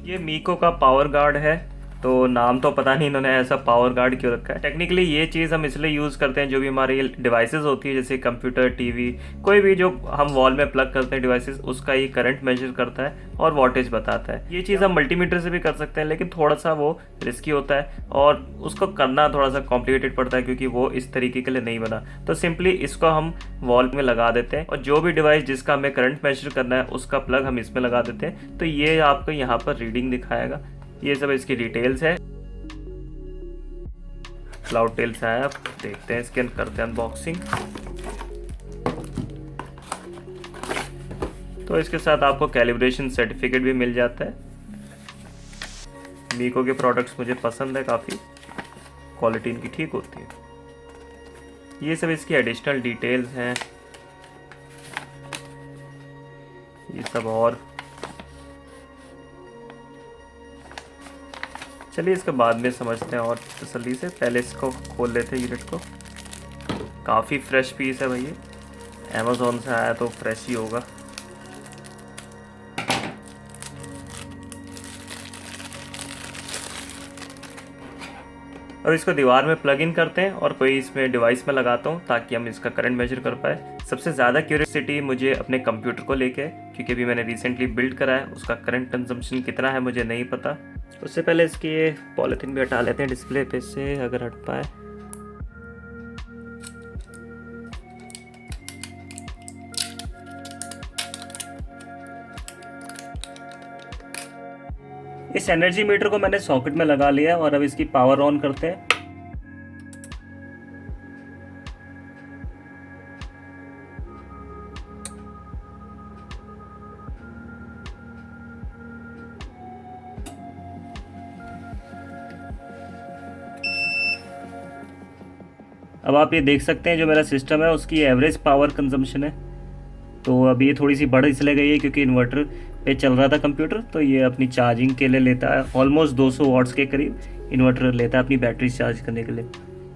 ये मीको का power guard है। तो नाम तो पता नहीं इन्होंने ऐसा पावर गार्ड क्यों रखा है। टेक्निकली ये चीज़ हम इसलिए यूज़ करते हैं, जो भी हमारे डिवाइसेस होती है जैसे कंप्यूटर, टीवी, कोई भी जो हम वॉल में प्लग करते हैं डिवाइसेस, उसका ये करंट मेजर करता है और वोल्टेज बताता है। ये चीज़ हम मल्टीमीटर से भी कर सकते हैं, लेकिन थोड़ा सा वो रिस्की होता है और उसको करना थोड़ा सा कॉम्प्लिकेटेड पड़ता है क्योंकि वो इस तरीके के लिए नहीं बना। तो सिंपली इसको हम वॉल में लगा देते हैं और जो भी डिवाइस जिसका हमें करंट मेजर करना है उसका प्लग हम इसमें लगा देते हैं। तो ये आपको यहाँ पर रीडिंग दिखाएगा। ये सब इसकी डिटेल्स है। क्लाउड टेल से आया, देखते हैं इसके करते हैं अनबॉक्सिंग। तो इसके साथ आपको कैलिब्रेशन सर्टिफिकेट भी मिल जाता है। मीको के प्रोडक्ट्स मुझे पसंद है, काफ़ी क्वालिटी इनकी ठीक होती है। ये सब इसकी एडिशनल डिटेल्स हैं, ये सब। और चलिए इसके बाद में समझते हैं और तसल्ली से। पहले इसको खोल लेते हैं यूनिट को। काफ़ी फ्रेश पीस है भाई, ये अमेज़ॉन से आया तो फ्रेश ही होगा। अब इसको दीवार में प्लग इन करते हैं और कोई इसमें डिवाइस में लगाता हूँ ताकि हम इसका करंट मेजर कर पाए। सबसे ज़्यादा क्यूरियोसिटी मुझे अपने कंप्यूटर को लेके, क्योंकि अभी मैंने रिसेंटली बिल्ड करा है, उसका करंट कंजम्पशन कितना है मुझे नहीं पता। उससे पहले इसकी ये पॉलीथीन भी हटा लेते हैं डिस्प्ले पे से, अगर हट पाए। इस एनर्जी मीटर को मैंने सॉकेट में लगा लिया है और अब इसकी पावर ऑन करते हैं। अब आप ये देख सकते हैं जो मेरा सिस्टम है उसकी एवरेज पावर कंजम्पशन है। तो अब ये थोड़ी सी बढ़ इसलिए गई है क्योंकि इन्वर्टर पे चल रहा था कंप्यूटर, तो ये अपनी चार्जिंग के लिए लेता है ऑलमोस्ट 200 वाट्स के करीब इन्वर्टर लेता है अपनी बैटरी चार्ज करने के लिए।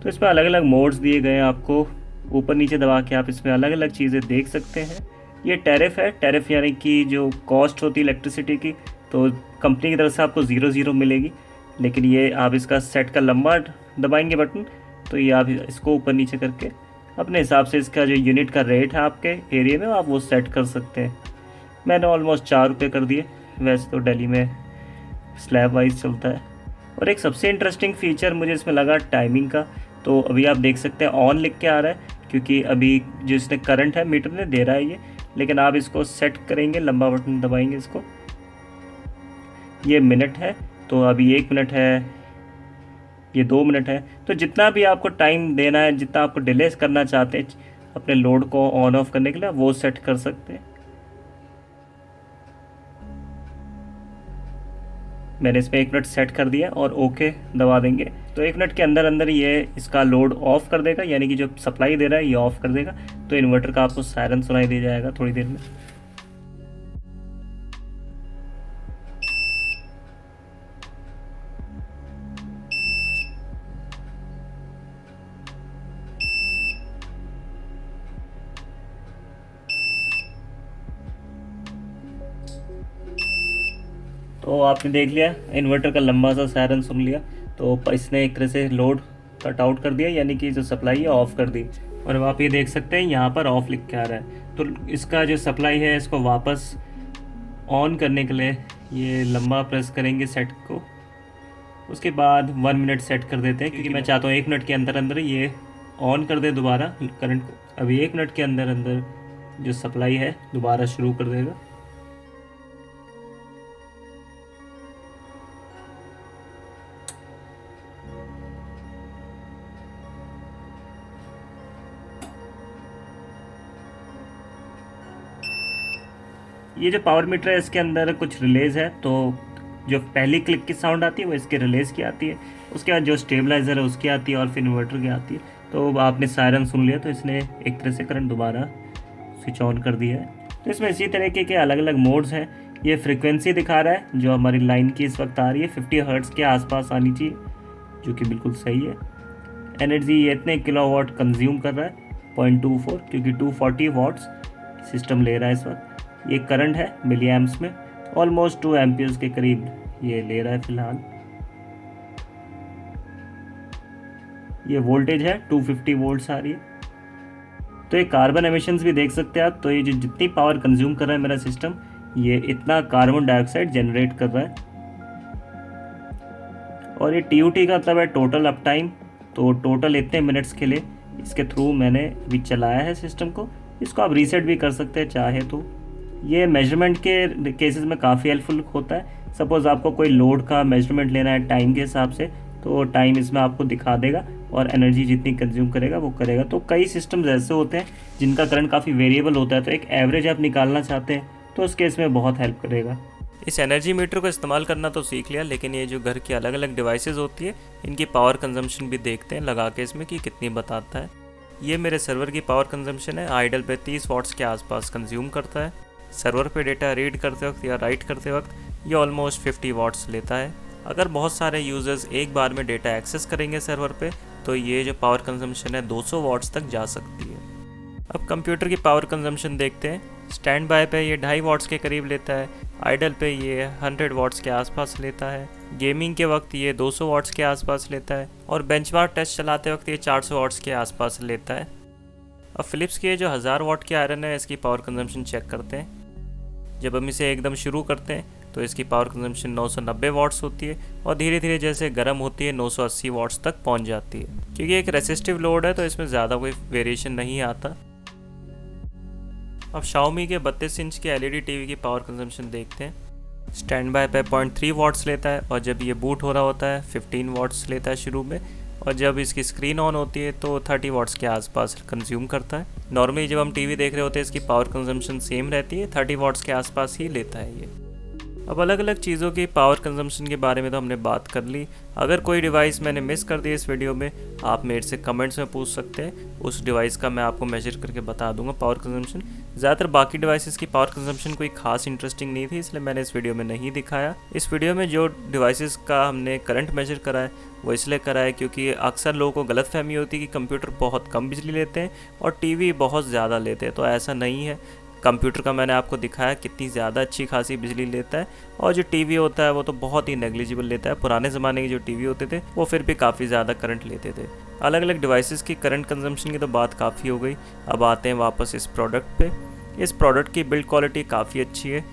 तो इसमें अलग अलग मोड्स दिए गए हैं आपको, ऊपर नीचे दबा के आप इसमें अलग अलग चीज़ें देख सकते हैं। ये टैरिफ है, टैरिफ यानी कि जो कॉस्ट होती है इलेक्ट्रिसिटी की, तो कंपनी की तरफ से आपको 0 मिलेगी। लेकिन ये आप इसका सेट का लंबा दबाएंगे बटन, तो ये आप इसको ऊपर नीचे करके अपने हिसाब से इसका जो यूनिट का रेट है आपके एरिया में आप वो सेट कर सकते हैं। मैंने ऑलमोस्ट 4 रुपये कर दिए, वैसे तो दिल्ली में स्लैब वाइज चलता है। और एक सबसे इंटरेस्टिंग फीचर मुझे इसमें लगा टाइमिंग का। तो अभी आप देख सकते हैं ऑन लिख के आ रहा है क्योंकि अभी जो इसने करंट है मीटर ने दे रहा है ये, लेकिन आप इसको सेट करेंगे, लंबा बटन दबाएंगे इसको, ये मिनट है, तो अभी 1 मिनट है, ये 2 मिनट है। तो जितना भी आपको टाइम देना है, जितना आपको डिले करना चाहते हैं अपने लोड को ऑन ऑफ करने के लिए, वो सेट कर सकते हैं। मैंने इसमें 1 मिनट सेट कर दिया और ओके दबा देंगे तो 1 मिनट के अंदर अंदर ये इसका लोड ऑफ कर देगा, यानी कि जो सप्लाई दे रहा है ये ऑफ कर देगा। तो इन्वर्टर का आपको सायरन सुनाई दे जाएगा थोड़ी देर में। तो आपने देख लिया इन्वर्टर का लंबा सा सायरन सुन लिया। तो इसने एक तरह से लोड कट आउट कर दिया, यानी कि जो सप्लाई है ऑफ़ कर दी। और अब आप ये देख सकते हैं यहाँ पर ऑफ लिख के आ रहा है। तो इसका जो सप्लाई है इसको वापस ऑन करने के लिए ये लंबा प्रेस करेंगे सेट को। उसके बाद 1 मिनट सेट कर देते हैं क्योंकि मैं चाहता हूँ 1 मिनट के अंदर अंदर ये ऑन कर दे दोबारा करंट को। अभी 1 मिनट के अंदर अंदर जो सप्लाई है दोबारा शुरू कर देगा। ये जो पावर मीटर है इसके अंदर कुछ रिलेज है, तो जो पहली क्लिक की साउंड आती है वो इसके रिलेज की आती है, उसके बाद जो स्टेबलाइज़र है उसकी आती है और फिर इन्वर्टर की आती है। तो आपने सायरन सुन लिया तो इसने एक तरह से करंट दोबारा स्विच ऑन कर दिया है। तो इसमें इसी तरीके के अलग अलग मोड्स हैं। ये फ्रिक्वेंसी दिखा रहा है जो हमारी लाइन की इस वक्त आ रही है 50 हर्ट्ज़ के आसपास आनी चाहिए, जो कि बिल्कुल सही है। एनर्जी ये इतने किलोवाट कंज्यूम कर रहा है 0.24, क्योंकि 240 वाट्स सिस्टम ले रहा है इस वक्त। ये करंट है मिली एम्प्स में, ऑलमोस्ट 2 एम्पियर्स के करीब ये ले रहा है फ़िलहाल। ये वोल्टेज है 250 वोल्ट्स आ रही है। तो ये कार्बन एमिशंस भी देख सकते हैं आप। तो ये जो जितनी पावर कंज्यूम कर रहा है मेरा सिस्टम, ये इतना कार्बन डाइऑक्साइड जनरेट कर रहा है। और ये TUT का मतलब है टोटल अप टाइम। तो टोटल इतने मिनट्स के लिए इसके थ्रू मैंने भी चलाया है सिस्टम को। इसको आप रीसेट भी कर सकते हैं चाहे तो। ये मेजरमेंट के केसेस में काफ़ी हेल्पफुल होता है। सपोज़ आपको कोई लोड का मेजरमेंट लेना है टाइम के हिसाब से, तो टाइम इसमें आपको दिखा देगा और एनर्जी जितनी कंज्यूम करेगा वो करेगा। तो कई सिस्टम्स ऐसे होते हैं जिनका करंट काफ़ी वेरिएबल होता है, तो एक एवरेज आप निकालना चाहते हैं तो उस केस में बहुत हेल्प करेगा। इस एनर्जी मीटर को इस्तेमाल करना तो सीख लिया, लेकिन ये जो घर की अलग अलग डिवाइसेस होती है इनकी पावर कंजम्पशन भी देखते हैं लगा के इसमें कि कितनी बताता है। ये मेरे सर्वर की पावर कंजम्पशन है। आइडल पे 30 वाट्स के आसपास कंज्यूम करता है। सर्वर पे डेटा रीड करते वक्त या राइट करते वक्त ये ऑलमोस्ट 50 वाट्स लेता है। अगर बहुत सारे यूज़र्स एक बार में डेटा एक्सेस करेंगे सर्वर पे तो ये जो पावर कंजम्पशन है 200 वाट्स तक जा सकती है। अब कंप्यूटर की पावर कंजम्पशन देखते हैं। स्टैंड बाय पे ये 2.5 वाट्स के करीब लेता है। आइडल पे ये 100 वाट्स के आसपास लेता है। गेमिंग के वक्त ये 200 वाट्स के आसपास लेता है और बेंचमार्क टेस्ट चलाते वक्त ये 400 वाट्स के आसपास लेता है। अब फिलिप्स की जो 1000 वाट की आयरन है इसकी पावर कंजम्पशन चेक करते हैं। जब हम इसे एकदम शुरू करते हैं तो इसकी पावर कंजम्पशन 990 वाट्स होती है और धीरे धीरे जैसे गर्म होती है 980 वाट्स तक पहुंच जाती है। क्योंकि एक रेसिस्टिव लोड है तो इसमें ज़्यादा कोई वेरिएशन नहीं आता। अब Xiaomi के 32 इंच के LED टीवी की पावर कंजम्पशन देखते हैं। स्टैंड बाय पे 0.3 वाट्स लेता है और जब ये बूट हो रहा होता है 15 वाट्स लेता है शुरू में, और जब इसकी स्क्रीन ऑन होती है तो 30 वाट्स के आसपास कंज्यूम करता है। नॉर्मली जब हम टीवी देख रहे होते हैं इसकी पावर कंजम्पशन सेम रहती है, 30 वाट्स के आसपास ही लेता है ये। अब अलग अलग चीज़ों की पावर कंजम्पशन के बारे में तो हमने बात कर ली। अगर कोई डिवाइस मैंने मिस कर दी इस वीडियो में, आप मेरे से कमेंट्स में पूछ सकते हैं। उस डिवाइस का मैं आपको मेजर करके बता दूंगा पावर कंजम्पशन। ज़्यादातर बाकी डिवाइसेस की पावर कंजम्पशन कोई खास इंटरेस्टिंग नहीं थी, इसलिए मैंने इस वीडियो में नहीं दिखाया। इस वीडियो में जो डिवाइसेस का हमने करंट मेजर करा है वो इसलिए करा है क्योंकि अक्सर लोगों को गलतफहमी होती है कि कंप्यूटर बहुत कम बिजली लेते हैं और टीवी बहुत ज़्यादा लेते हैं। तो ऐसा नहीं है। कंप्यूटर का मैंने आपको दिखाया कितनी ज़्यादा अच्छी खासी बिजली लेता है, और जो टीवी होता है वो तो बहुत ही नेग्लिजिबल लेता है। पुराने ज़माने के जो टीवी होते थे वो फिर भी काफ़ी ज़्यादा करंट लेते थे। अलग अलग डिवाइसेस की करंट कंजम्पशन की तो बात काफ़ी हो गई। अब आते हैं वापस इस प्रोडक्ट पे। इस प्रोडक्ट की बिल्ड क्वालिटी काफ़ी अच्छी है।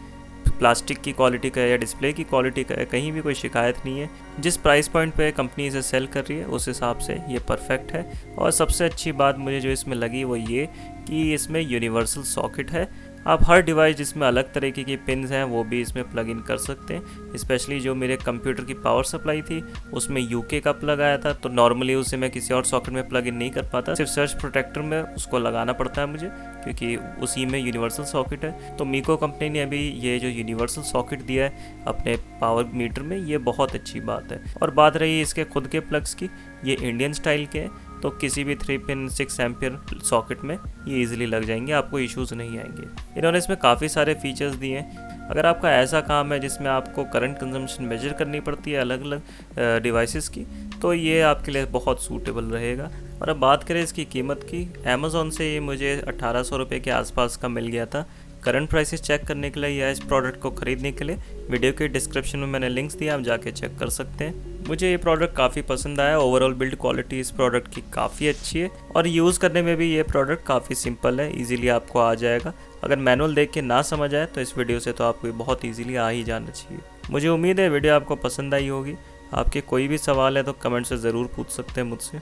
प्लास्टिक की क्वालिटी का है या डिस्प्ले की क्वालिटी का है, कहीं भी कोई शिकायत नहीं है। जिस प्राइस पॉइंट पे कंपनी इसे सेल कर रही है उस हिसाब से ये परफेक्ट है। और सबसे अच्छी बात मुझे जो इसमें लगी वो ये कि इसमें यूनिवर्सल सॉकेट है। आप हर डिवाइस जिसमें अलग तरीके की पिन्स हैं वो भी इसमें प्लग इन कर सकते हैं। स्पेशली जो मेरे कंप्यूटर की पावर सप्लाई थी उसमें यूके का प्लग आया था, तो नॉर्मली उसे मैं किसी और सॉकेट में प्लग इन नहीं कर पाता, सिर्फ सर्च प्रोटेक्टर में उसको लगाना पड़ता है मुझे, क्योंकि उसी में यूनिवर्सल सॉकेट है। तो मीको कंपनी ने अभी ये जो यूनिवर्सल सॉकेट दिया है अपने पावर मीटर में, ये बहुत अच्छी बात है। और बात रही इसके खुद के प्लग्स की, ये इंडियन स्टाइल के हैं, तो किसी भी 3 पिन 6 एम्पियर सॉकेट में ये इजीली लग जाएंगे, आपको इश्यूज़ नहीं आएंगे। इन्होंने इसमें काफ़ी सारे फीचर्स दिए हैं। अगर आपका ऐसा काम है जिसमें आपको करंट कंजम्पशन मेजर करनी पड़ती है अलग अलग डिवाइसेस की, तो ये आपके लिए बहुत सूटेबल रहेगा। और अब बात करें इसकी कीमत की, अमेज़ॉन से ये मुझे 1800 रुपये के आसपास का मिल गया था। करंट प्राइसेस चेक करने के लिए या इस प्रोडक्ट को ख़रीदने के लिए वीडियो के डिस्क्रिप्शन में मैंने लिंक्स दिया, आप जाके चेक कर सकते हैं। मुझे ये प्रोडक्ट काफ़ी पसंद आया। ओवरऑल बिल्ड क्वालिटी इस प्रोडक्ट की काफ़ी अच्छी है और यूज़ करने में भी ये प्रोडक्ट काफ़ी सिंपल है, इजीली आपको आ जाएगा। अगर मैनुअल देख के ना समझ आए तो इस वीडियो से तो आपको बहुत ईजिली आ ही जाना चाहिए। मुझे उम्मीद है वीडियो आपको पसंद आई होगी। आपके कोई भी सवाल है तो कमेंट से ज़रूर पूछ सकते हैं मुझसे।